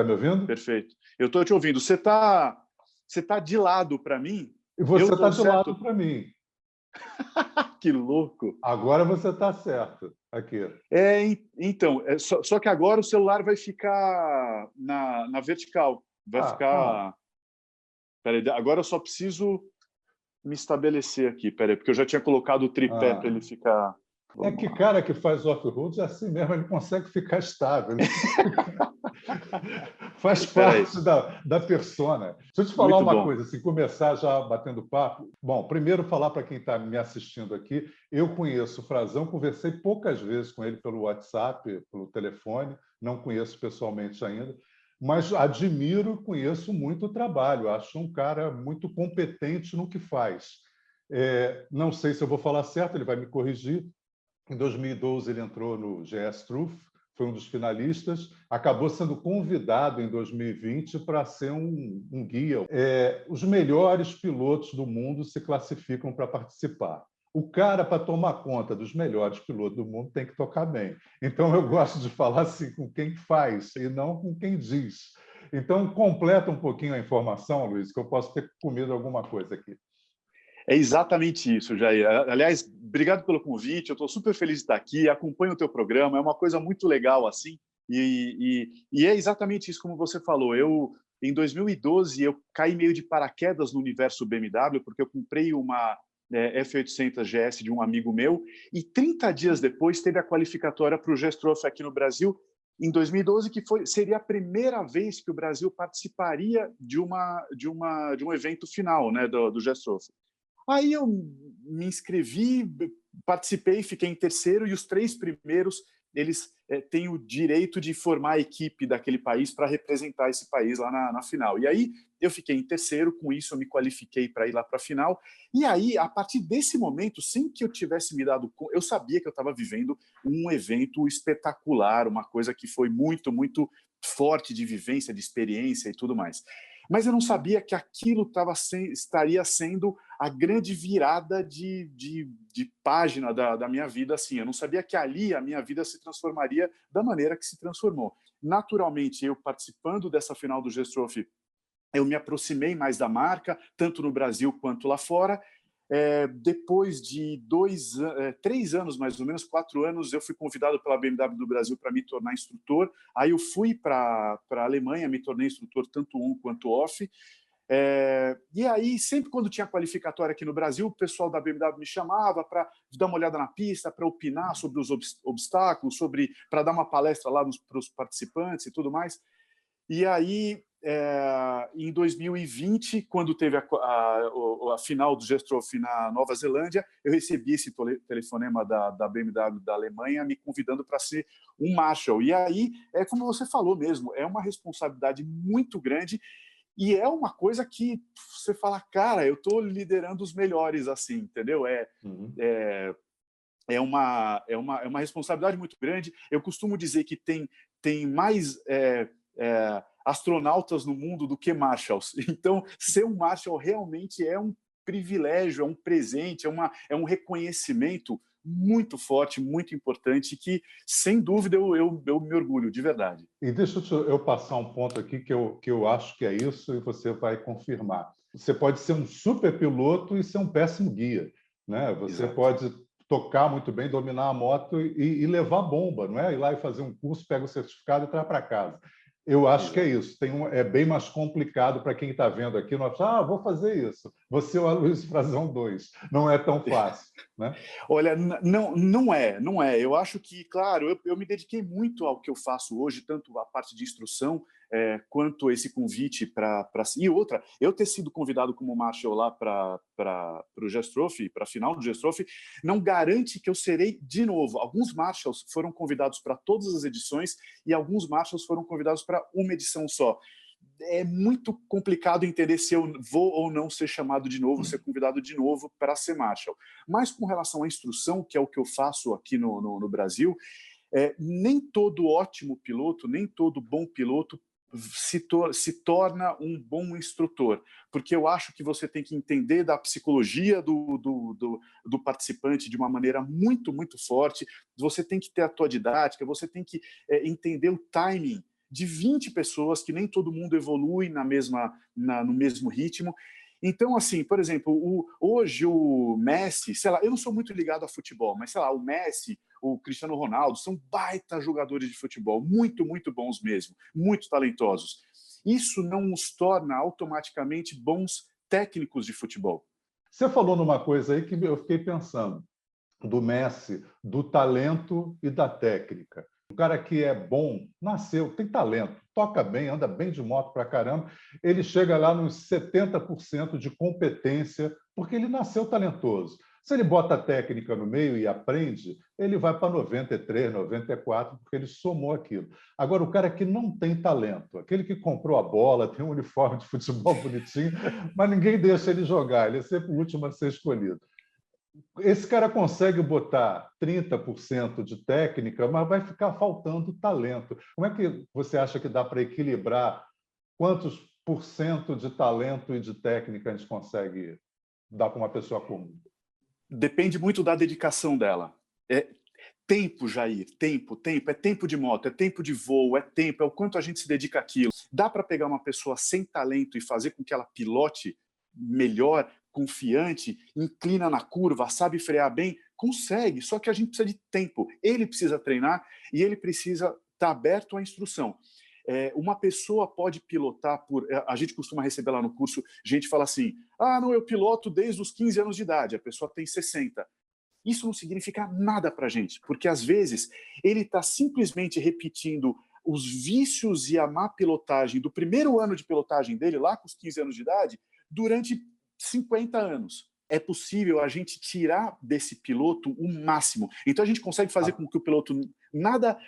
me ouvindo? Perfeito. Eu estou te ouvindo. Você tá de lado para mim? E você está de certo? lado para mim. Que louco! Agora você está certo. Aqui. Então, só que agora o celular vai ficar na vertical. Vai ficar... Peraí, agora eu só preciso me estabelecer aqui. Peraí, porque eu já tinha colocado o tripé para ele ficar... É que cara que faz off-road é assim mesmo, ele consegue ficar estável. Faz parte da persona. Deixa eu te falar uma coisa, assim, começar já batendo papo. Bom, primeiro falar para quem está me assistindo aqui, eu conheço o Frazão, conversei poucas vezes com ele pelo WhatsApp, pelo telefone, não conheço pessoalmente ainda, mas admiro e conheço muito o trabalho, acho um cara muito competente no que faz. Não sei se eu vou falar certo, ele vai me corrigir. Em 2012, ele entrou no GS Truth, foi um dos finalistas, acabou sendo convidado em 2020 para ser um guia. Os melhores pilotos do mundo se classificam para participar. O cara, para tomar conta dos melhores pilotos do mundo, tem que tocar bem. Então, eu gosto de falar assim com quem faz e não com quem diz. Então, completa um pouquinho a informação, Luiz, que eu posso ter comido alguma coisa aqui. É exatamente isso, Jair. Aliás, obrigado pelo convite. Eu estou super feliz de estar aqui. Acompanho o teu programa. É uma coisa muito legal assim. E é exatamente isso como você falou. Em 2012, eu caí meio de paraquedas no universo BMW porque eu comprei uma F800 GS de um amigo meu e 30 dias depois teve a qualificatória para o GS Trophy aqui no Brasil. Em 2012, que seria a primeira vez que o Brasil participaria de um evento final, né, do GS Trophy. Aí eu me inscrevi, participei, fiquei em terceiro, e os 3 primeiros eles têm o direito de formar a equipe daquele país para representar esse país lá na final. E aí eu fiquei em terceiro, com isso eu me qualifiquei para ir lá para a final. E aí, a partir desse momento, sem que eu tivesse me dado conta, eu sabia que eu estava vivendo um evento espetacular, uma coisa que foi muito, muito forte de vivência, de experiência e tudo mais. Mas eu não sabia que aquilo estaria sendo a grande virada de página da minha vida. Assim. Eu não sabia que ali a minha vida se transformaria da maneira que se transformou. Naturalmente, eu participando dessa final do GS Trophy, eu me aproximei mais da marca, tanto no Brasil quanto lá fora. Depois de 3 anos, mais ou menos, 4 anos, eu fui convidado pela BMW do Brasil para me tornar instrutor. Aí eu fui para a Alemanha, me tornei instrutor tanto on quanto off. E aí, sempre quando tinha qualificatória aqui no Brasil, o pessoal da BMW me chamava para dar uma olhada na pista, para opinar sobre os obstáculos, para dar uma palestra lá para os participantes e tudo mais. E aí, em 2020, quando teve a final do GS Trophy na Nova Zelândia, eu recebi esse telefonema da BMW da Alemanha me convidando para ser um Marshal. E aí, como você falou mesmo, é uma responsabilidade muito grande e é uma coisa que você fala, cara, eu estou liderando os melhores, assim, entendeu? É uma responsabilidade muito grande. Eu costumo dizer que tem mais astronautas no mundo do que marshals. Então, ser um marshal realmente é um privilégio, é um presente, é um reconhecimento muito forte, muito importante, que, sem dúvida, eu me orgulho, de verdade. E deixa eu passar um ponto aqui que eu acho que é isso e você vai confirmar. Você pode ser um super piloto e ser um péssimo guia, né? Você Exato. pode tocar muito bem, dominar a moto e levar bomba, não é? Ir lá e fazer um curso, pega o certificado e traz para casa. Eu acho que é isso. É bem mais complicado para quem está vendo aqui. Não acha, vou fazer isso. Você é o Aloysio Frazão 2. Não é tão fácil, né? Olha, não é. Eu acho que, claro, eu me dediquei muito ao que eu faço hoje, tanto a parte de instrução quanto esse convite para... E outra, eu ter sido convidado como Marshal lá para o GS Trophy, para a final do GS Trophy, não garante que eu serei de novo. Alguns Marshals foram convidados para todas as edições e alguns Marshals foram convidados para uma edição só. É muito complicado entender se eu vou ou não ser chamado de novo, ser convidado de novo para ser Marshal. Mas com relação à instrução, que é o que eu faço aqui no Brasil, nem todo ótimo piloto, nem todo bom piloto se torna um bom instrutor, porque eu acho que você tem que entender da psicologia do participante de uma maneira muito, muito forte, você tem que ter a tua didática, você tem que entender o timing de 20 pessoas, que nem todo mundo evolui no mesmo ritmo. Então, assim, por exemplo, hoje o Messi, sei lá, eu não sou muito ligado a futebol, mas sei lá, o Messi, o Cristiano Ronaldo são baita jogadores de futebol, muito, muito bons mesmo, muito talentosos. Isso não os torna automaticamente bons técnicos de futebol. Você falou numa coisa aí que eu fiquei pensando, do Messi, do talento e da técnica. O cara que é bom, nasceu, tem talento, toca bem, anda bem de moto pra caramba, ele chega lá nos 70% de competência, porque ele nasceu talentoso. Se ele bota a técnica no meio e aprende, ele vai para 93, 94, porque ele somou aquilo. Agora, o cara que não tem talento, aquele que comprou a bola, tem um uniforme de futebol bonitinho, mas ninguém deixa ele jogar, ele é sempre o último a ser escolhido. Esse cara consegue botar 30% de técnica, mas vai ficar faltando talento. Como é que você acha que dá para equilibrar quantos por cento de talento e de técnica a gente consegue dar para uma pessoa comum? Depende muito da dedicação dela. É tempo, Jair, tempo, é tempo de moto, é tempo de voo, é o quanto a gente se dedica àquilo. Dá para pegar uma pessoa sem talento e fazer com que ela pilote melhor, confiante, inclina na curva, sabe frear bem? Consegue, só que a gente precisa de tempo. Ele precisa treinar e ele precisa estar aberto à instrução. Uma pessoa pode pilotar a gente costuma receber lá no curso, gente fala assim, não, eu piloto desde os 15 anos de idade, a pessoa tem 60. Isso não significa nada para a gente, porque às vezes ele está simplesmente repetindo os vícios e a má pilotagem do primeiro ano de pilotagem dele, lá com os 15 anos de idade, durante 50 anos. É possível a gente tirar desse piloto o máximo. Então a gente consegue fazer com que o piloto nada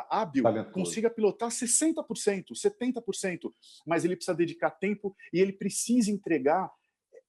hábil Talentoso. consiga pilotar 60%, 70%, mas ele precisa dedicar tempo e ele precisa entregar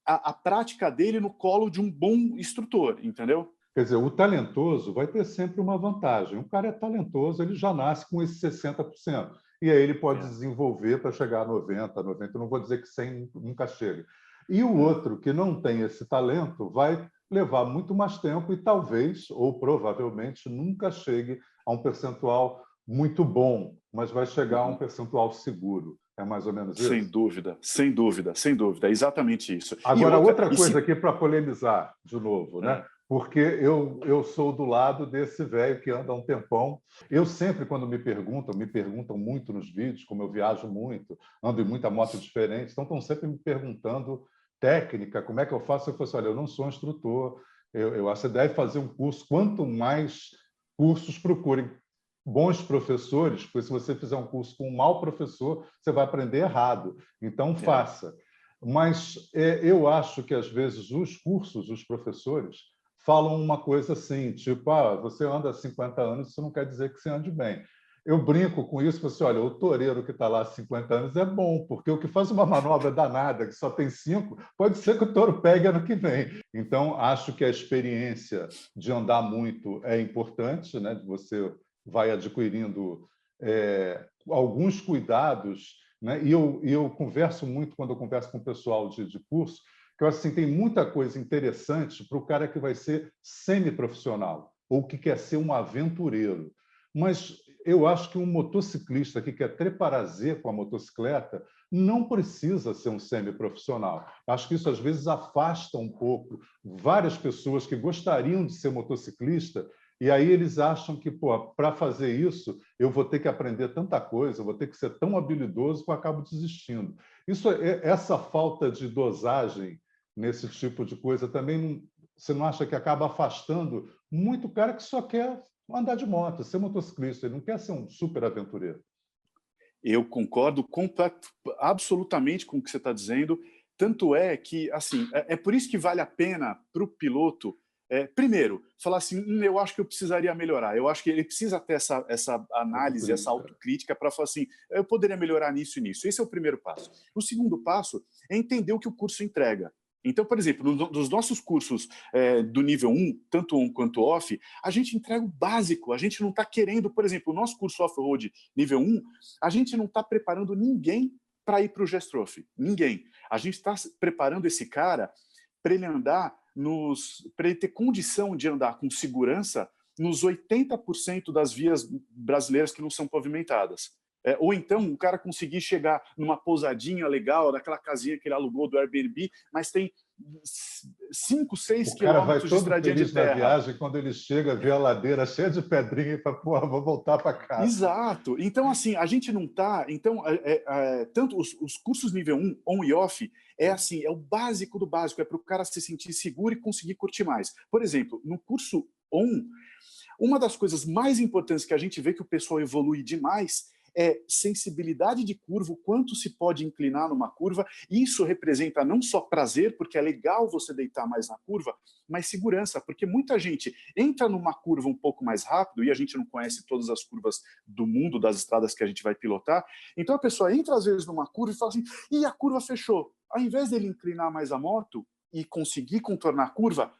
a prática dele no colo de um bom instrutor, entendeu? Quer dizer, o talentoso vai ter sempre uma vantagem. O cara é talentoso, ele já nasce com esses 60%. E aí ele pode desenvolver para chegar a 90, 90. Eu não vou dizer que 100 nunca chega. E o outro que não tem esse talento vai levar muito mais tempo e talvez, ou provavelmente, nunca chegue a um percentual muito bom, mas vai chegar a um percentual seguro. É mais ou menos isso? Sem dúvida, sem dúvida, sem dúvida. É exatamente isso. Agora, outra coisa aqui para polemizar de novo, né? Porque eu sou do lado desse velho que anda há um tempão. Eu sempre, quando me perguntam muito nos vídeos, como eu viajo muito, ando em muita moto diferente, então estão sempre me perguntando técnica, como é que eu faço? Eu falo assim, olha, eu não sou instrutor, eu acho que você deve fazer um curso. Quanto mais cursos, procurem bons professores, porque se você fizer um curso com um mau professor, você vai aprender errado. Então, faça. Mas eu acho que, às vezes, os cursos, os professores, falam uma coisa assim, tipo, você anda há 50 anos, isso não quer dizer que você ande bem. Eu brinco com isso, assim, olha, o toureiro que está lá há 50 anos é bom, porque o que faz uma manobra danada, que só tem 5, pode ser que o touro pegue ano que vem. Então, acho que a experiência de andar muito é importante, né? Você vai adquirindo alguns cuidados, né? E eu converso muito, quando eu converso com o pessoal de curso, que eu acho assim, tem muita coisa interessante para o cara que vai ser semiprofissional ou que quer ser um aventureiro. Mas eu acho que um motociclista que quer treparazer com a motocicleta não precisa ser um semiprofissional. Acho que isso, às vezes, afasta um pouco várias pessoas que gostariam de ser motociclista e aí eles acham que, para fazer isso, eu vou ter que aprender tanta coisa, eu vou ter que ser tão habilidoso que eu acabo desistindo. Essa falta de dosagem nesse tipo de coisa também, você não acha que acaba afastando muito cara que só quer andar de moto, ser motociclista, ele não quer ser um super aventureiro? Eu concordo absolutamente com o que você está dizendo. Tanto é que, assim, é por isso que vale a pena para o piloto, primeiro, falar assim, eu acho que eu precisaria melhorar. Eu acho que ele precisa ter essa análise, essa autocrítica para falar assim, eu poderia melhorar nisso e nisso. Esse é o primeiro passo. O segundo passo é entender o que o curso entrega. Então, por exemplo, nos nossos cursos do nível 1, tanto on quanto off, a gente entrega o básico. A gente não está querendo, por exemplo, o nosso curso off-road nível 1, a gente não está preparando ninguém para ir para o Gestroff. Ninguém. A gente está preparando esse cara para ele andar para ele ter condição de andar com segurança nos 80% das vias brasileiras que não são pavimentadas. Ou então o cara conseguir chegar numa pousadinha legal, daquela casinha que ele alugou do Airbnb, mas tem 5, 6 O cara vai quilômetros de todo estradinha de feliz na terra. viagem, quando ele chega, vê a ladeira cheia de pedrinha e fala, porra, vou voltar para casa. Exato. Então, assim, a gente não está... Então, tanto os cursos nível 1, on e off, assim, é o básico do básico, é para o cara se sentir seguro e conseguir curtir mais. Por exemplo, no curso on, uma das coisas mais importantes que a gente vê que o pessoal evolui demais é sensibilidade de curva, o quanto se pode inclinar numa curva. Isso representa não só prazer, porque é legal você deitar mais na curva, mas segurança, porque muita gente entra numa curva um pouco mais rápido, e a gente não conhece todas as curvas do mundo, das estradas que a gente vai pilotar, então a pessoa entra às vezes numa curva e fala assim, e a curva fechou. Ao invés dele inclinar mais a moto e conseguir contornar a curva,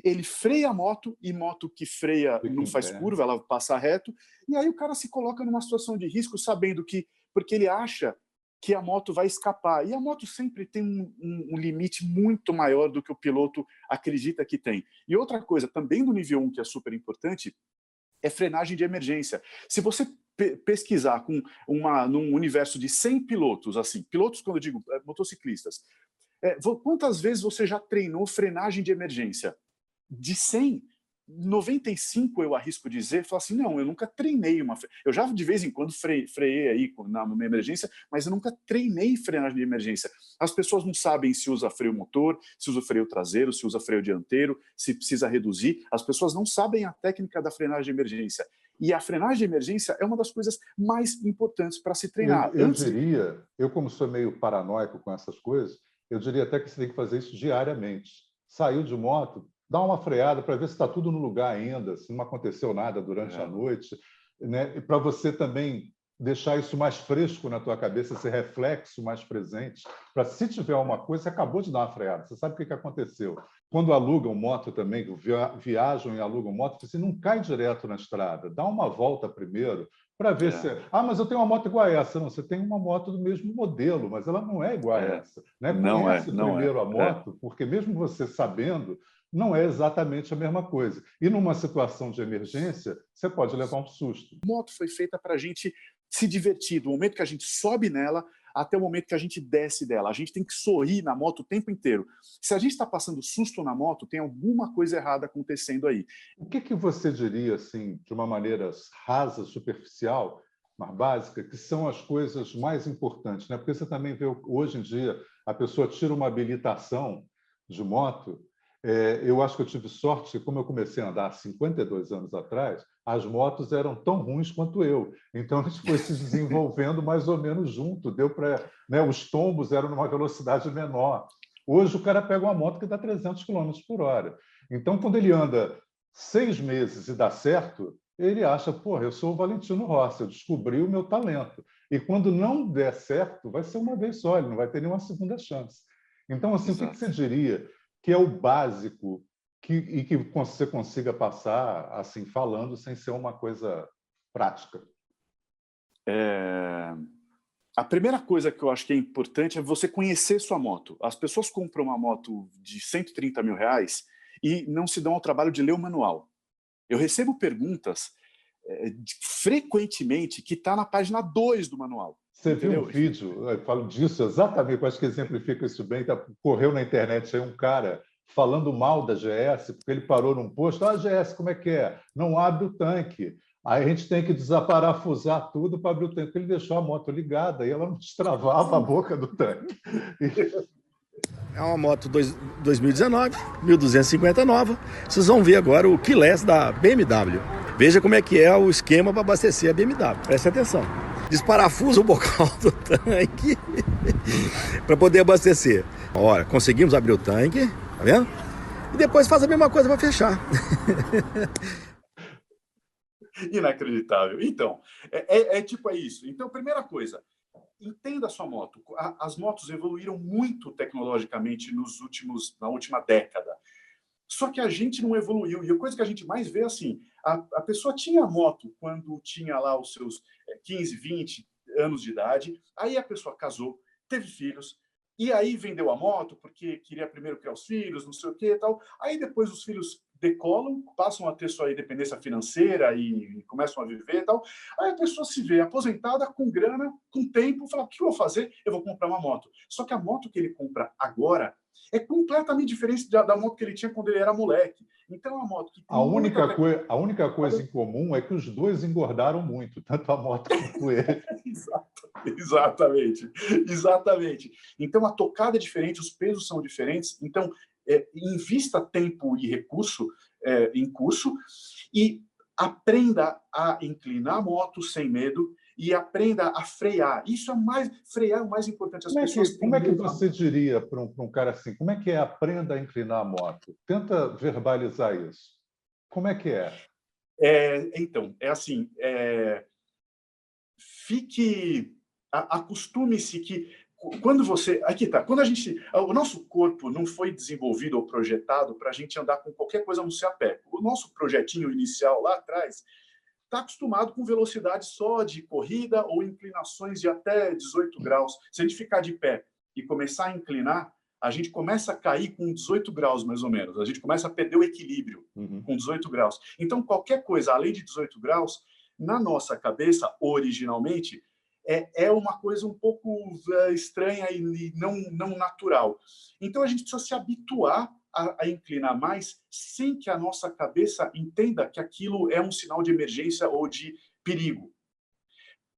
ele freia a moto, e moto que freia não faz curva, ela passa reto, e aí o cara se coloca numa situação de risco sabendo que, porque ele acha que a moto vai escapar, e a moto sempre tem um limite muito maior do que o piloto acredita que tem. E outra coisa, também do nível 1, que é super importante, é frenagem de emergência. Se você pesquisar num universo de 100 pilotos, assim, pilotos quando eu digo motociclistas, quantas vezes você já treinou frenagem de emergência? De 100, 95 eu arrisco dizer, falo assim, não, eu nunca treinei eu já de vez em quando freiei aí numa emergência, mas eu nunca treinei frenagem de emergência. As pessoas não sabem se usa freio motor, se usa freio traseiro, se usa freio dianteiro, se precisa reduzir. As pessoas não sabem a técnica da frenagem de emergência. E a frenagem de emergência é uma das coisas mais importantes para se treinar. Eu diria, eu como sou meio paranoico com essas coisas, eu diria até que você tem que fazer isso diariamente. Saiu de moto, dá uma freada para ver se está tudo no lugar ainda, se não aconteceu nada durante a noite, né? E para você também deixar isso mais fresco na tua cabeça, esse reflexo mais presente, para se tiver uma coisa, você acabou de dar uma freada, você sabe o que aconteceu. Quando alugam moto também, viajam e alugam moto, você não cai direto na estrada, dá uma volta primeiro, para ver se... mas eu tenho uma moto igual a essa. Não, você tem uma moto do mesmo modelo, mas ela não é igual a essa. Né? Conhece primeiro a moto, porque mesmo você sabendo, não é exatamente a mesma coisa. E numa situação de emergência, você pode levar um susto. A moto foi feita para a gente se divertir, do momento que a gente sobe nela até o momento que a gente desce dela. A gente tem que sorrir na moto o tempo inteiro. Se a gente está passando susto na moto, tem alguma coisa errada acontecendo aí. O que você diria, assim, de uma maneira rasa, superficial, mas básica, que são as coisas mais importantes? Né? Porque você também vê, hoje em dia, a pessoa tira uma habilitação de moto. Eu acho que eu tive sorte que, como eu comecei a andar há 52 anos atrás, as motos eram tão ruins quanto eu. Então, a gente foi se desenvolvendo mais ou menos junto. Deu para, né, os tombos eram numa velocidade menor. Hoje, o cara pega uma moto que dá 300 km por hora. Então, quando ele anda 6 meses e dá certo, ele acha, porra, eu sou o Valentino Rossi, eu descobri o meu talento. E quando não der certo, vai ser uma vez só, ele não vai ter nenhuma segunda chance. Então, assim, o que você diria que é o básico e que você consiga passar assim falando sem ser uma coisa prática? A primeira coisa que eu acho que é importante é você conhecer sua moto. As pessoas compram uma moto de 130 mil reais e não se dão ao trabalho de ler o manual. Eu recebo perguntas frequentemente que está na página 2 do manual. Você viu um vídeo, eu falo disso exatamente, eu acho que exemplifica isso bem, correu na internet aí um cara falando mal da GS, porque ele parou num posto, GS, como é que é? Não abre o tanque. Aí a gente tem que desaparafusar tudo para abrir o tanque. Ele deixou a moto ligada e ela não destravava a boca do tanque. É uma moto 2019, 1250 nova. Vocês vão ver agora o keyless da BMW. Veja como é que é o esquema para abastecer a BMW. Preste atenção. Desparafusa o bocal do tanque para poder abastecer. Olha, conseguimos abrir o tanque, tá vendo? E depois faz a mesma coisa para fechar. Inacreditável. Então, tipo isso. Então, primeira coisa, entenda a sua moto. As motos evoluíram muito tecnologicamente na última década. Só que a gente não evoluiu. E a coisa que a gente mais vê é assim, a pessoa tinha moto quando tinha lá os seus 15, 20 anos de idade, aí a pessoa casou, teve filhos, e aí vendeu a moto porque queria primeiro criar os filhos, não sei o que e tal. Aí depois os filhos decolam, passam a ter sua independência financeira e começam a viver e tal. Aí a pessoa se vê aposentada, com grana, com tempo, fala, o que eu vou fazer? Eu vou comprar uma moto. Só que a moto que ele compra agora é completamente diferente da moto que ele tinha quando ele era moleque. Então, é uma moto que tem a única coisa em comum é que os dois engordaram muito, tanto a moto quanto ele. Exatamente. Então, a tocada é diferente, os pesos são diferentes. Então, invista tempo e recurso em curso e aprenda a inclinar a moto sem medo e aprenda a frear. Frear é o mais importante. Como é que você diria para um cara assim, como é que é aprenda a inclinar a moto? Tenta verbalizar isso. Como é que é? Então, é assim, acostume-se que quando você... Aqui tá, o nosso corpo não foi desenvolvido ou projetado para a gente andar com qualquer coisa no seu pé. O nosso projetinho inicial lá atrás está acostumado com velocidade só de corrida ou inclinações de até 18 graus. Se a gente ficar de pé e começar a inclinar, a gente começa a cair com 18 graus, mais ou menos. A gente começa a perder o equilíbrio com 18 graus. Então, qualquer coisa além de 18 graus, na nossa cabeça, originalmente, é uma coisa um pouco estranha e não natural. Então, a gente precisa se habituar a inclinar mais sem que a nossa cabeça entenda que aquilo é um sinal de emergência ou de perigo.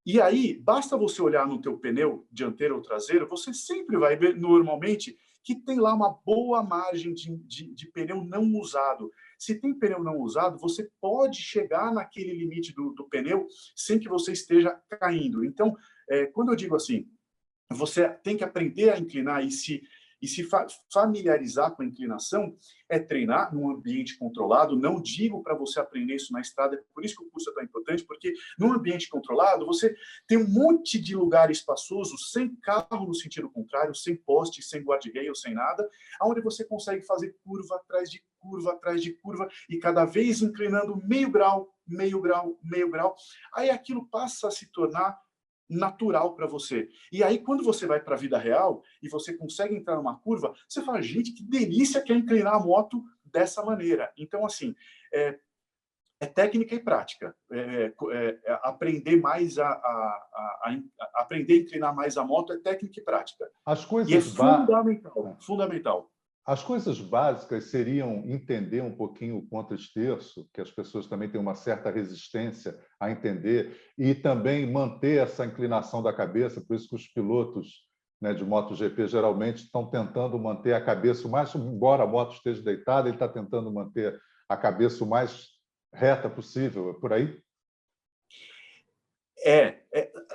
E aí, basta você olhar no teu pneu dianteiro ou traseiro, você sempre vai ver, normalmente, que tem lá uma boa margem de pneu não usado. Se tem pneu não usado, você pode chegar naquele limite do pneu sem que você esteja caindo. Então, quando eu digo assim, você tem que aprender a inclinar e se familiarizar com a inclinação, é treinar num ambiente controlado. Não digo para você aprender isso na estrada, é por isso que o curso é tão importante, porque num ambiente controlado, você tem um monte de lugar espaçoso, sem carro no sentido contrário, sem poste, sem guardrail, sem nada, onde você consegue fazer curva atrás de curva, atrás de curva, e cada vez inclinando meio grau, meio grau, meio grau. Aí aquilo passa a se tornar natural para você. E aí, quando você vai para a vida real e você consegue entrar numa curva, você fala, gente, que delícia que é inclinar a moto dessa maneira. Então, assim, técnica e prática. Aprender mais aprender a inclinar mais a moto é técnica e prática. E é fundamental. As coisas básicas seriam entender um pouquinho o contra-esterço, que as pessoas também têm uma certa resistência a entender, e também manter essa inclinação da cabeça, por isso que os pilotos, né, de MotoGP geralmente estão tentando manter a cabeça o mais... Embora a moto esteja deitada, ele está tentando manter a cabeça o mais reta possível, é por aí?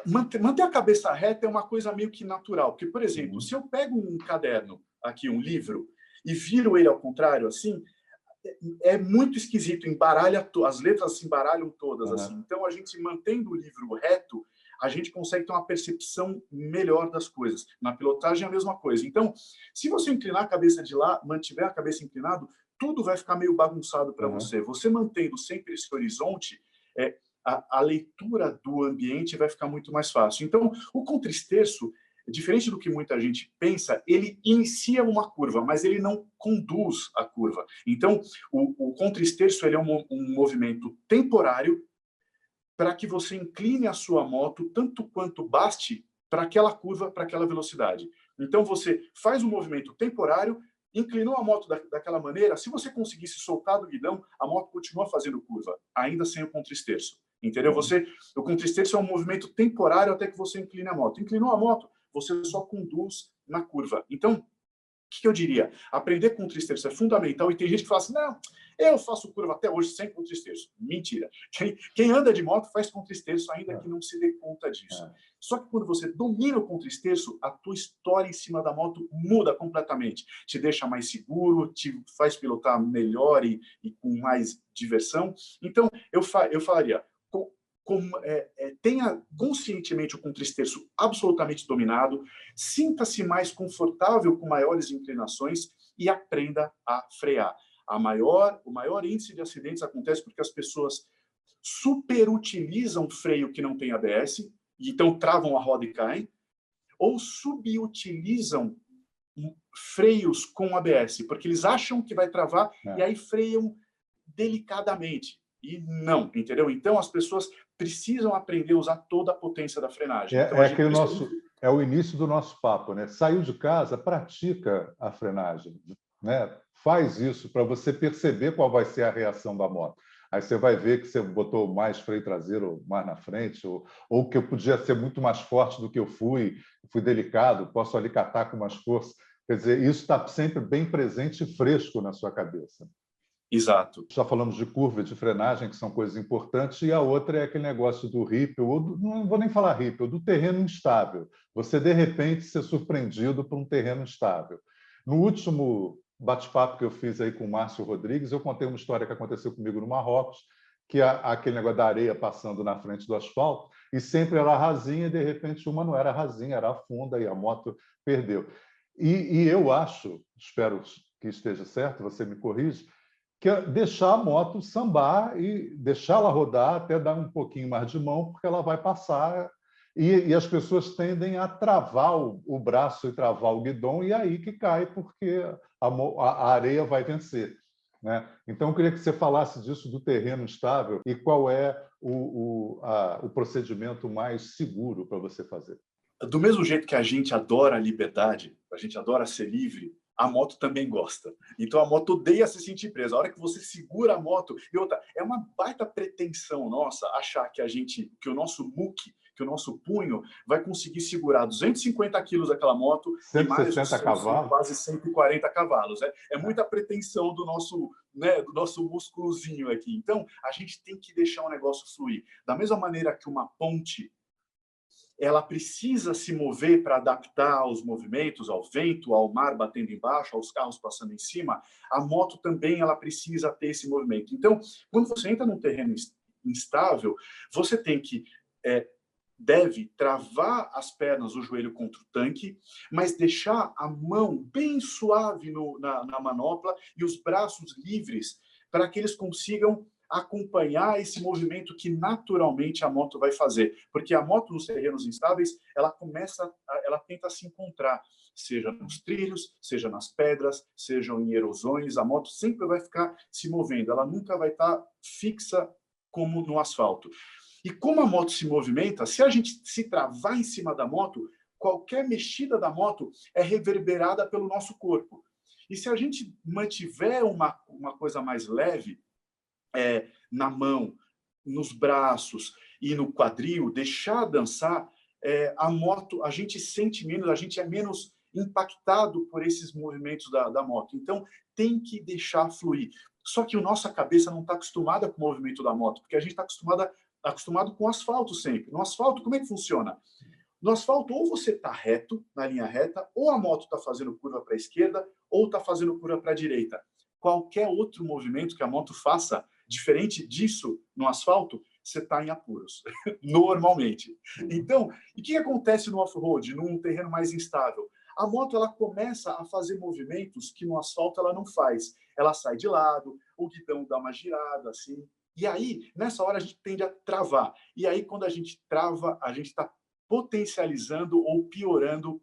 Manter a cabeça reta é uma coisa meio que natural, porque, por exemplo, se eu pego um caderno, aqui um livro, e viro ele ao contrário, assim, é muito esquisito, as letras se embaralham todas, assim. Então, a gente mantendo o livro reto, a gente consegue ter uma percepção melhor das coisas. Na pilotagem é a mesma coisa. Então, se você inclinar a cabeça de lá, mantiver a cabeça inclinada, tudo vai ficar meio bagunçado para você. Você mantendo sempre esse horizonte, a leitura do ambiente vai ficar muito mais fácil. Então, o contra-esterço, diferente do que muita gente pensa, ele inicia uma curva, mas ele não conduz a curva. Então, o contra-esterço ele é um movimento temporário para que você incline a sua moto tanto quanto baste para aquela curva, para aquela velocidade. Então, você faz um movimento temporário, inclinou a moto daquela maneira, se você conseguisse soltar do guidão, a moto continua fazendo curva, ainda sem o contra-esterço. Entendeu? O contra-esterço é um movimento temporário até que você incline a moto. Inclinou a moto, você só conduz na curva. Então, o que eu diria? Aprender contra-esterço é fundamental, e tem gente que fala assim, não, eu faço curva até hoje sem contra-esterço. Mentira. Quem anda de moto faz contra-esterço, ainda que não se dê conta disso. Só que quando você domina o contra-esterço, a tua história em cima da moto muda completamente. Te deixa mais seguro, te faz pilotar melhor e com mais diversão. Então, eu falaria, tenha conscientemente o contra-esterço absolutamente dominado, sinta-se mais confortável com maiores inclinações e aprenda a frear. O maior índice de acidentes acontece porque as pessoas superutilizam freio que não tem ABS, e então travam a roda e caem, ou subutilizam freios com ABS, porque eles acham que vai travar e aí freiam delicadamente. E não, entendeu? Então, as pessoas precisam aprender a usar toda a potência da frenagem. Então, É o início do nosso papo, né? Saiu de casa, pratica a frenagem, né? Faz isso para você perceber qual vai ser a reação da moto. Aí você vai ver que você botou mais freio traseiro mais na frente, ou que eu podia ser muito mais forte do que eu fui delicado, posso ali catar com mais força. Quer dizer, isso está sempre bem presente e fresco na sua cabeça. Exato. Já falamos de curva, de frenagem, que são coisas importantes, e a outra é aquele negócio do ripple, não vou nem falar ripple, do terreno instável. Você, de repente, ser surpreendido por um terreno instável. No último bate-papo que eu fiz aí com o Márcio Rodrigues, eu contei uma história que aconteceu comigo no Marrocos, que é aquele negócio da areia passando na frente do asfalto, e sempre era rasinha, e de repente uma não era rasinha, era funda, e a moto perdeu. E eu acho, espero que esteja certo, você me corrige, que é deixar a moto sambar e deixá-la rodar até dar um pouquinho mais de mão, porque ela vai passar e as pessoas tendem a travar o braço e travar o guidão, e aí que cai, porque a areia vai vencer, né? Então, eu queria que você falasse disso do terreno instável e qual é o procedimento mais seguro para você fazer. Do mesmo jeito que a gente adora a liberdade, a gente adora ser livre, a moto também gosta. Então a moto odeia se sentir presa. A hora que você segura a moto... E outra, é uma baita pretensão nossa achar que o nosso muque, que o nosso punho vai conseguir segurar 250 quilos daquela moto e mais cavalos. Quase 140 cavalos. É muita pretensão do nosso, né, do nosso músculozinho aqui. Então a gente tem que deixar o negócio fluir. Da mesma maneira que uma ponte, ela precisa se mover para adaptar aos movimentos, ao vento, ao mar batendo embaixo, aos carros passando em cima, a moto também ela precisa ter esse movimento. Então, quando você entra num terreno instável, você deve travar as pernas, o joelho contra o tanque, mas deixar a mão bem suave na manopla e os braços livres para que eles consigam acompanhar esse movimento que naturalmente a moto vai fazer, porque a moto nos terrenos instáveis, ela tenta se encontrar, seja nos trilhos, seja nas pedras, seja em erosões, a moto sempre vai ficar se movendo, ela nunca vai estar fixa como no asfalto. E como a moto se movimenta, se a gente se travar em cima da moto, qualquer mexida da moto é reverberada pelo nosso corpo. E se a gente mantiver uma coisa mais leve, na mão, nos braços e no quadril, deixar dançar, a moto, a gente sente menos, a gente é menos impactado por esses movimentos da moto. Então, tem que deixar fluir. Só que a nossa cabeça não está acostumada com o movimento da moto, porque a gente está acostumado com o asfalto sempre. No asfalto, como é que funciona? No asfalto, ou você está reto, na linha reta, ou a moto está fazendo curva para a esquerda, ou está fazendo curva para a direita. Qualquer outro movimento que a moto faça, diferente disso, no asfalto, você está em apuros, normalmente. Então, o que acontece no off-road, num terreno mais instável? A moto ela começa a fazer movimentos que no asfalto ela não faz. Ela sai de lado, o guidão dá uma girada, assim. E aí, nessa hora, a gente tende a travar. E aí, quando a gente trava, a gente está potencializando ou piorando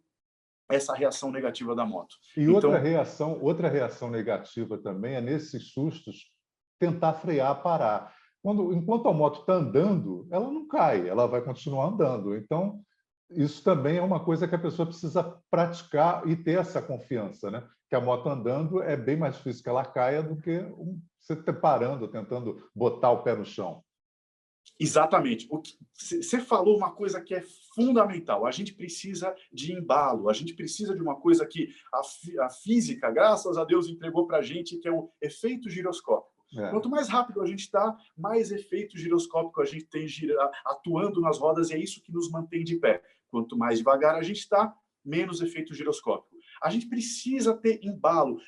essa reação negativa da moto. E outra reação negativa também é, nesses sustos, tentar frear, parar. Enquanto a moto está andando, ela não cai, ela vai continuar andando. Então, isso também é uma coisa que a pessoa precisa praticar e ter essa confiança, né? Que a moto andando é bem mais difícil que ela caia do que você parando, tentando botar o pé no chão. Exatamente. Você falou uma coisa que é fundamental. A gente precisa de embalo, a gente precisa de uma coisa que a física, graças a Deus, entregou para a gente, que é o efeito giroscópico. Quanto mais rápido a gente está, mais efeito giroscópico a gente tem atuando nas rodas, e é isso que nos mantém de pé. Quanto mais devagar a gente está, menos efeito giroscópico. A gente precisa ter embalo.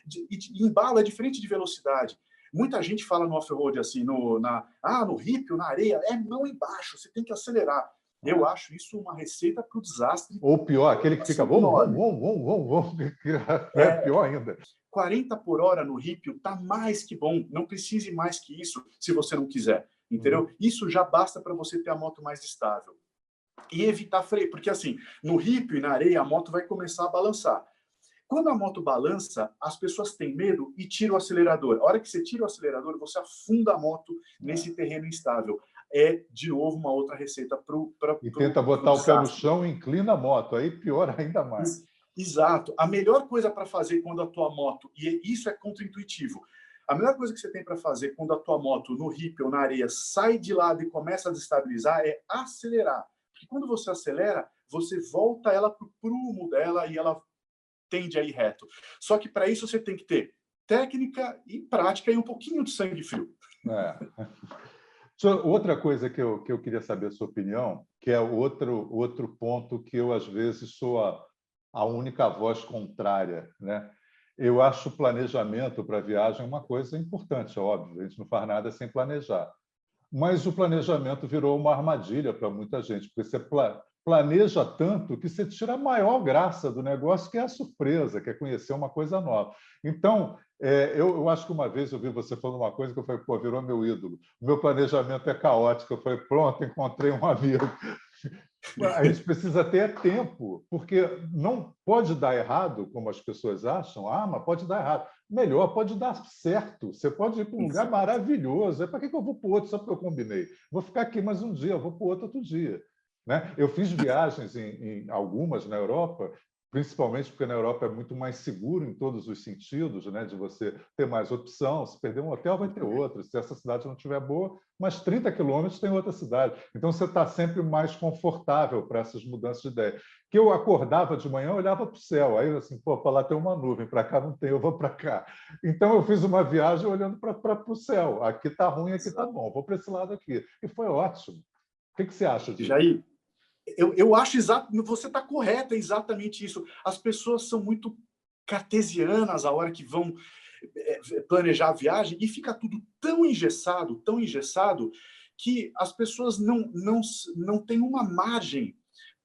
Embalo é diferente de velocidade. Muita gente fala no off-road assim, no ripple, na areia, mão embaixo, você tem que acelerar. Eu acho isso uma receita para o desastre. Ou pior, aquele que fica é pior ainda. 40 por hora no ripple está mais que bom. Não precise mais que isso se você não quiser, entendeu? Isso já basta para você ter a moto mais estável. E evitar freio, porque assim, no ripple e na areia a moto vai começar a balançar. Quando a moto balança, as pessoas têm medo e tiram o acelerador. A hora que você tira o acelerador, você afunda a moto nesse terreno instável. É, de novo, uma outra receita para E tenta botar o pé no chão e inclina a moto. Aí piora ainda mais. Exato. A melhor coisa para fazer quando a tua moto... E isso é contraintuitivo. A melhor coisa que você tem para fazer quando a tua moto, no hippie ou na areia, sai de lado e começa a desestabilizar é acelerar. Porque quando você acelera, você volta ela para o prumo dela e ela tende a ir reto. Só que para isso você tem que ter técnica e prática e um pouquinho de sangue frio. Outra coisa que eu queria saber a sua opinião, que é outro ponto que eu, às vezes, sou a única voz contrária, né? Eu acho o planejamento para a viagem uma coisa importante, é óbvio, a gente não faz nada sem planejar. Mas o planejamento virou uma armadilha para muita gente, porque você planeja tanto que você tira a maior graça do negócio, que é a surpresa, que é conhecer uma coisa nova. Então, eu acho que uma vez eu vi você falando uma coisa que eu falei, pô, virou meu ídolo. O meu planejamento é caótico. Eu falei, pronto, encontrei um amigo. A gente precisa ter tempo, porque não pode dar errado, como as pessoas acham. Ah, mas pode dar errado. Melhor, pode dar certo. Você pode ir para um lugar maravilhoso. Para que eu vou para o outro só porque eu combinei? Vou ficar aqui mais um dia, eu vou para o outro dia. Né? Eu fiz viagens em algumas na Europa, principalmente porque na Europa é muito mais seguro em todos os sentidos, né? De você ter mais opção. Se perder um hotel, vai ter outro. Se essa cidade não estiver boa, mais 30 quilômetros tem outra cidade. Então, você está sempre mais confortável para essas mudanças de ideia. Que eu acordava de manhã, olhava para o céu. Aí, assim, pô, para lá tem uma nuvem, para cá não tem, eu vou para cá. Então, eu fiz uma viagem olhando para o céu. Aqui está ruim, aqui está bom. Vou para esse lado aqui. E foi ótimo. O que você acha disso? Jair, eu acho você está correto, é exatamente isso. As pessoas são muito cartesianas a hora que vão planejar a viagem e fica tudo tão engessado, que as pessoas não têm uma margem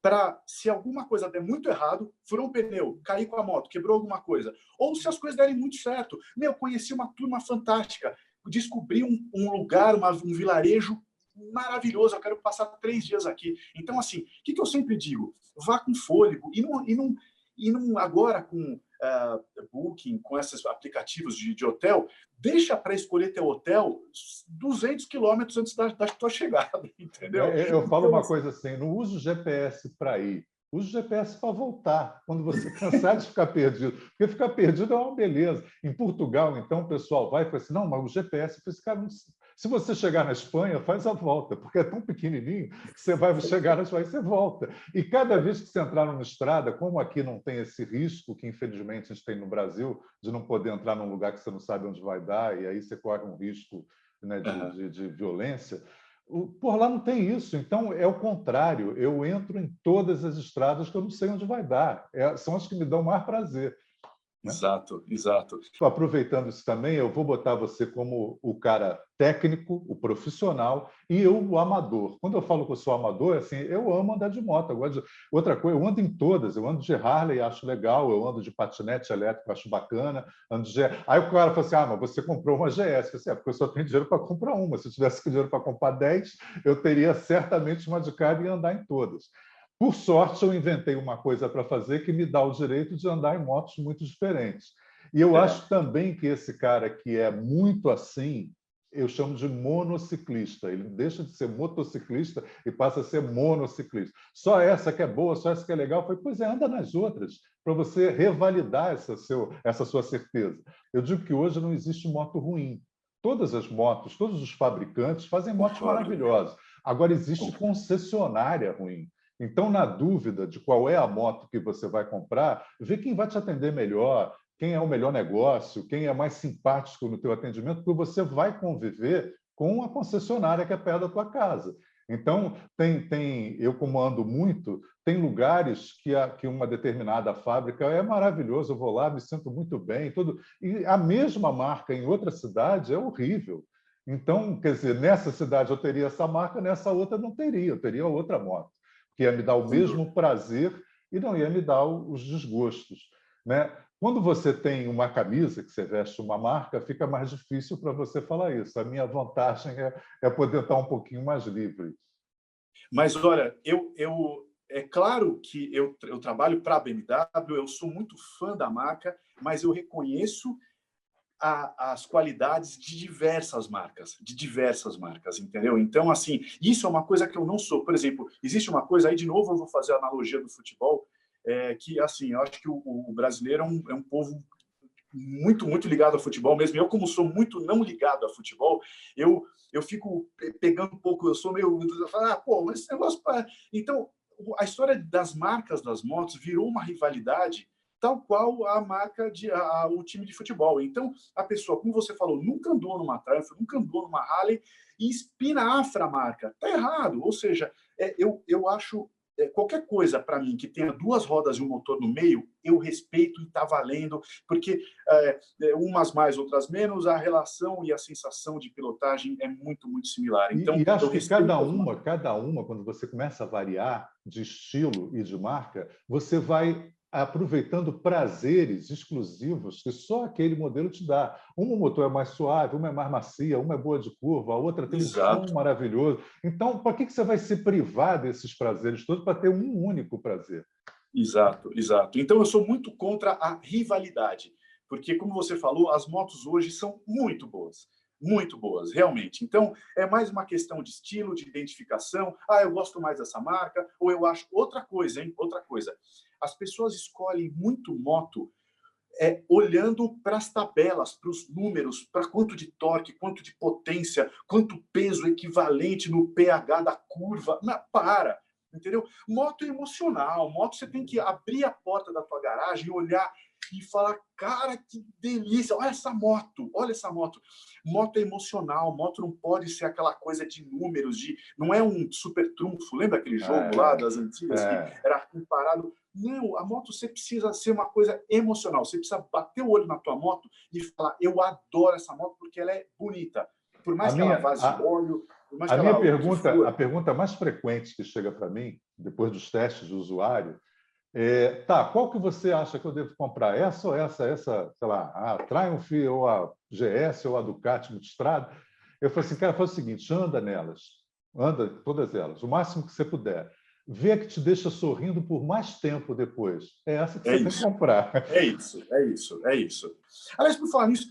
para, se alguma coisa der muito errado, furou um pneu, cair com a moto, quebrou alguma coisa, ou se as coisas derem muito certo. Conheci uma turma fantástica, descobri um lugar, um vilarejo maravilhoso, eu quero passar 3 dias aqui. Então, assim, o que eu sempre digo? Vá com fôlego e não agora com Booking, com esses aplicativos de hotel, deixa para escolher teu hotel 200 quilômetros antes da tua chegada, entendeu? Eu falo uma coisa assim, não use o GPS para ir, use o GPS para voltar, quando você cansar de ficar perdido. Porque ficar perdido é uma beleza. Em Portugal, então, o pessoal vai e fala assim, não, mas o GPS, esse cara não... Se você chegar na Espanha, faz a volta, porque é tão pequenininho que você vai chegar na Espanha e você volta. E cada vez que você entrar numa estrada, como aqui não tem esse risco, que infelizmente a gente tem no Brasil, de não poder entrar num lugar que você não sabe onde vai dar, e aí você corre um risco, né, de violência, por lá não tem isso. Então, é o contrário. Eu entro em todas as estradas que eu não sei onde vai dar. São as que me dão mais prazer. Né? Exato, exato. Aproveitando isso também, eu vou botar você como o cara técnico, o profissional, e eu o amador. Quando eu falo que eu sou amador, assim, eu amo andar de moto. Eu gosto de... Outra coisa, eu ando em todas. Eu ando de Harley, acho legal. Eu ando de patinete elétrico, acho bacana. Ando de... Aí o cara fala assim, mas você comprou uma GS. Eu disse, porque eu só tenho dinheiro para comprar uma. Se eu tivesse dinheiro para comprar 10, eu teria certamente uma de cada e ia andar em todas. Por sorte, eu inventei uma coisa para fazer que me dá o direito de andar em motos muito diferentes. E eu acho também que esse cara que é muito assim, eu chamo de monociclista. Ele deixa de ser motociclista e passa a ser monociclista. Só essa que é boa, só essa que é legal. Eu falei, pois é, anda nas outras, para você revalidar essa sua certeza. Eu digo que hoje não existe moto ruim. Todas as motos, todos os fabricantes fazem motos maravilhosas. Agora, existe concessionária ruim. Então, na dúvida de qual é a moto que você vai comprar, vê quem vai te atender melhor, quem é o melhor negócio, quem é mais simpático no teu atendimento, porque você vai conviver com a concessionária que é perto da tua casa. Então, eu como ando muito, tem lugares que uma determinada fábrica é maravilhoso, eu vou lá, me sinto muito bem, tudo. E a mesma marca em outra cidade é horrível. Então, quer dizer, nessa cidade eu teria essa marca, nessa outra não teria, eu teria outra moto, que ia me dar o mesmo prazer e não ia me dar os desgostos. Né? Quando você tem uma camisa, que você veste uma marca, fica mais difícil para você falar isso. A minha vantagem é poder estar um pouquinho mais livre. Mas, olha, é claro que eu trabalho para a BMW, eu sou muito fã da marca, mas eu reconheço as qualidades de diversas marcas, entendeu? Então, assim, isso é uma coisa que eu não sou. Por exemplo, existe uma coisa, aí de novo eu vou fazer a analogia do futebol, que, assim, eu acho que o brasileiro é um povo muito ligado ao futebol mesmo. Eu, como sou muito não ligado a futebol, eu fico pegando um pouco, eu sou meio... pô, mas esse negócio... Então, a história das marcas das motos virou uma rivalidade tal qual a marca o time de futebol. Então, a pessoa, como você falou, nunca andou numa Triumph, nunca andou numa Harley e espinafra a marca. Tá errado. Ou seja, eu acho qualquer coisa para mim que tenha duas rodas e um motor no meio, eu respeito e está valendo, porque umas mais, outras menos, a relação e a sensação de pilotagem é muito similar. Então, e acho que cada uma, quando você começa a variar de estilo e de marca, você vai aproveitando prazeres exclusivos que só aquele modelo te dá. Um motor é mais suave, uma é mais macia, uma é boa de curva, a outra tem um som maravilhoso. Então, para que você vai se privar desses prazeres todos para ter um único prazer? Exato. Então, eu sou muito contra a rivalidade, porque, como você falou, as motos hoje são muito boas, realmente. Então, é mais uma questão de estilo, de identificação. Eu gosto mais dessa marca, ou eu acho... Outra coisa. As pessoas escolhem muito moto olhando para as tabelas, para os números, para quanto de torque, quanto de potência, quanto peso equivalente no pH da curva. Para! Entendeu? Moto é emocional. Moto você tem que abrir a porta da tua garagem, olhar e falar, cara, que delícia, olha essa moto. Moto é emocional, moto não pode ser aquela coisa de números, não é um super trunfo. Lembra aquele jogo lá das antigas que era comparado? Não, a moto você precisa ser uma coisa emocional, você precisa bater o olho na tua moto e falar, eu adoro essa moto porque ela é bonita. Por mais que ela vaze óleo... A pergunta mais frequente que chega para mim, depois dos testes do usuário, qual que você acha que eu devo comprar? Essa ou essa, sei lá, a Triumph ou a GS ou a Ducati Multistrada? Eu falei assim, cara, faz o seguinte, anda nelas, anda todas elas, o máximo que você puder. Vê a que te deixa sorrindo por mais tempo depois. É essa que você tem que comprar. É isso. Aliás, por falar nisso,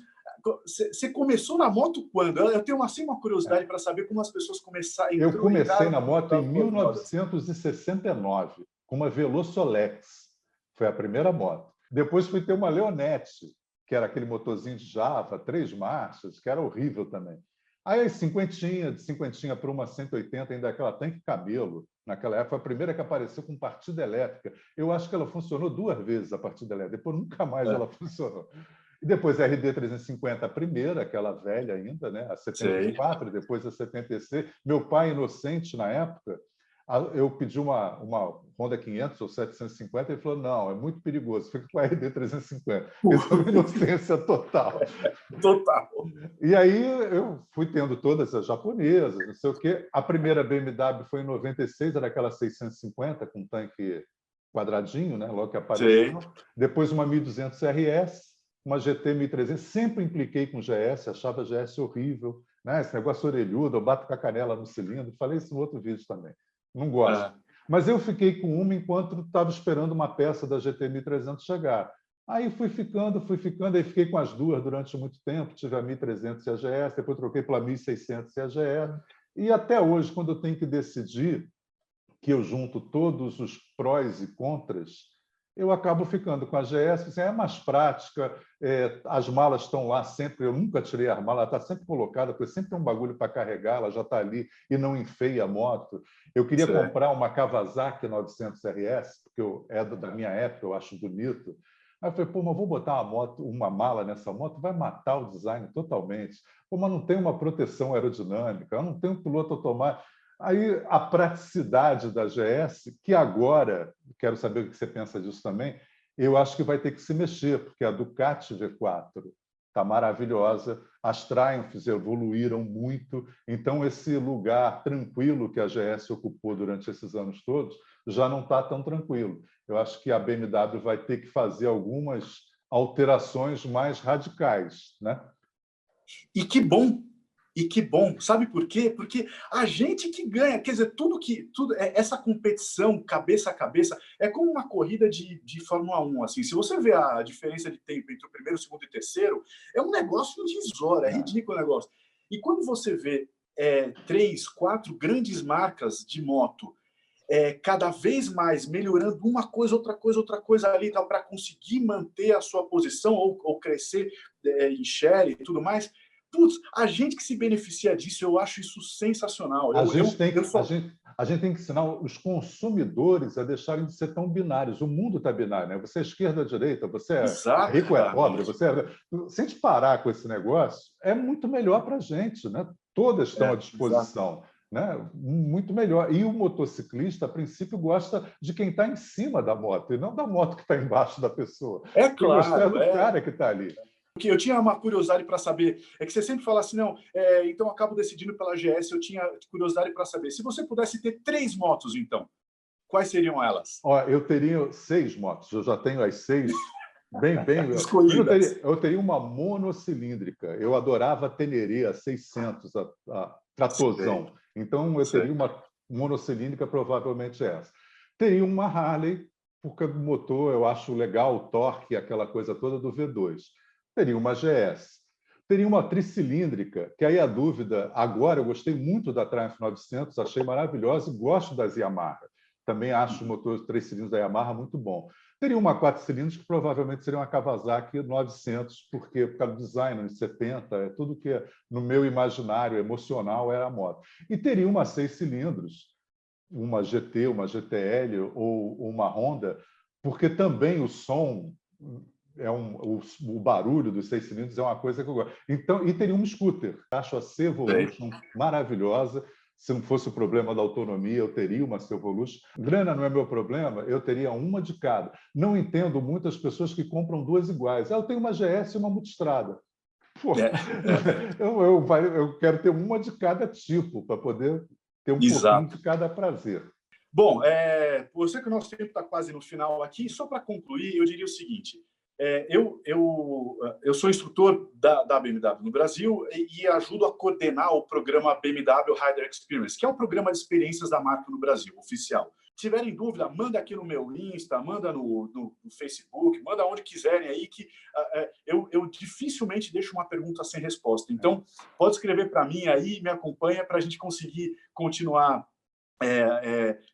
você começou na moto quando? Eu tenho uma curiosidade para saber como as pessoas começaram. Eu comecei na moto em 1969, com uma Velosolex. Foi a primeira moto. Depois fui ter uma Leonette, que era aquele motorzinho de Java, 3 marchas, que era horrível também. Aí, de cinquentinha para uma 180, ainda aquela tanque cabelo. Naquela época, foi a primeira que apareceu com partida elétrica. Eu acho que ela funcionou 2 vezes, a partida elétrica. Depois, nunca mais ela funcionou. E depois a RD 350, a primeira, aquela velha ainda, né? A 74, depois a 76. Meu pai, inocente na época, eu pedi uma Honda 500 ou 750, ele falou, não, é muito perigoso, fica com a RD 350. Isso é uma inocência total. Total. E aí eu fui tendo todas as japonesas, não sei o quê. A primeira BMW foi em 96, era aquela 650, com tanque quadradinho, né? Logo que apareceu. Sim. Depois uma 1200 RS, uma GT 1300, sempre impliquei com GS, achava GS horrível, né? Esse negócio orelhudo, eu bato com a canela no cilindro, falei isso no outro vídeo também, não gosto. Mas eu fiquei com uma enquanto estava esperando uma peça da GT 1300 chegar. Aí fui ficando, aí fiquei com as duas durante muito tempo, tive a 1300 e a GS, depois troquei pela 1600 e a GE, e até hoje, quando eu tenho que decidir, que eu junto todos os prós e contras, eu acabo ficando com a GS, assim, é mais prática, as malas estão lá sempre, eu nunca tirei a mala, ela está sempre colocada, porque sempre tem um bagulho para carregar, ela já está ali e não enfeia a moto. Eu queria comprar uma Kawasaki 900 RS, porque é da minha época, eu acho bonito. Aí eu falei, pô, mas vou botar uma mala nessa moto, vai matar o design totalmente. Pô, mas não tem uma proteção aerodinâmica, eu não tenho um piloto automático. Aí a praticidade da GS, que agora, quero saber o que você pensa disso também, eu acho que vai ter que se mexer, porque a Ducati V4 está maravilhosa, as Triumphs evoluíram muito, então esse lugar tranquilo que a GS ocupou durante esses anos todos já não está tão tranquilo. Eu acho que a BMW vai ter que fazer algumas alterações mais radicais, né? E que bom E que bom, sabe por quê? Porque a gente que ganha, quer dizer, essa competição cabeça a cabeça é como uma corrida de Fórmula 1, assim. Se você vê a diferença de tempo entre o primeiro, o segundo e o terceiro, é um negócio irrisório, é ridículo o negócio. E quando você vê 3, 4 grandes marcas de moto cada vez mais melhorando uma coisa, outra coisa ali, para conseguir manter a sua posição ou crescer em share e tudo mais. Putz, a gente que se beneficia disso, eu acho isso sensacional. A gente tem que ensinar os consumidores a deixarem de ser tão binários. O mundo está binário, né? Você é esquerda ou direita, você é rico ou é pobre. Se a gente parar com esse negócio, é muito melhor para a gente, né? Todas estão à disposição. Né? Muito melhor. E o motociclista, a princípio, gosta de quem está em cima da moto, e não da moto que está embaixo da pessoa. É claro. Do cara que está ali. Porque eu tinha uma curiosidade para saber, é que você sempre fala assim, não, então eu acabo decidindo pela GS, eu tinha curiosidade para saber, se você pudesse ter 3 motos, então, quais seriam elas? Eu teria 6 motos, eu já tenho as 6 bem escolhidas. Eu teria uma monocilíndrica, eu adorava a Teneré, a 600, a Tratozão. Então, eu teria uma monocilíndrica, provavelmente essa. Teria uma Harley, porque o motor, eu acho legal, o torque, aquela coisa toda do V2. Teria uma GS. Teria uma tricilíndrica, que aí a dúvida... Agora, eu gostei muito da Triumph 900, achei maravilhosa e gosto das Yamaha. Também acho o motor de 3 cilindros da Yamaha muito bom. Teria uma 4 cilindros, que provavelmente seria uma Kawasaki 900, porque por causa do design, anos 70, é tudo que no meu imaginário emocional era a moto. E teria uma 6 cilindros, uma GT, uma GTL ou uma Honda, porque também o som... o barulho dos 6 cilindros é uma coisa que eu gosto. Então, e teria um scooter. Acho a C-Evolution maravilhosa. Se não fosse o problema da autonomia, eu teria uma C-Evolution. Grana não é meu problema, eu teria uma de cada. Não entendo muitas pessoas que compram 2 iguais. Eu tenho uma GS e uma multistrada. Eu quero ter uma de cada tipo, para poder ter um pouquinho de cada prazer. Bom, eu sei que o nosso tempo está quase no final aqui. Só para concluir, eu diria o seguinte. Eu sou instrutor da BMW no Brasil e ajudo a coordenar o programa BMW Rider Experience, que é o programa de experiências da marca no Brasil, oficial. Se tiverem dúvida, manda aqui no meu Insta, manda no Facebook, manda onde quiserem aí, que eu dificilmente deixo uma pergunta sem resposta. Então, pode escrever para mim aí, me acompanha para a gente conseguir continuar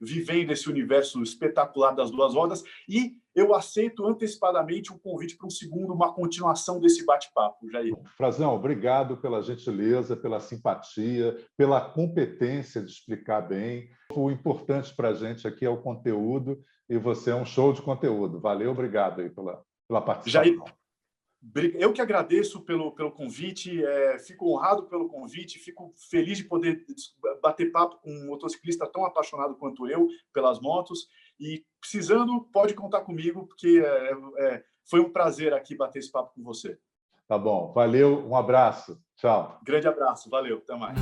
vivendo esse universo espetacular das 2 rodas. E eu aceito antecipadamente um convite para uma continuação desse bate-papo, Jair. Frazão, obrigado pela gentileza, pela simpatia, pela competência de explicar bem. O importante para a gente aqui é o conteúdo, e você é um show de conteúdo. Valeu, obrigado aí pela participação. Jair, eu que agradeço pelo convite, fico honrado pelo convite, fico feliz de poder bater papo com um motociclista tão apaixonado quanto eu pelas motos, e precisando, pode contar comigo, porque foi um prazer aqui bater esse papo com você. Tá bom, valeu, um abraço, tchau. Grande abraço, valeu, até mais.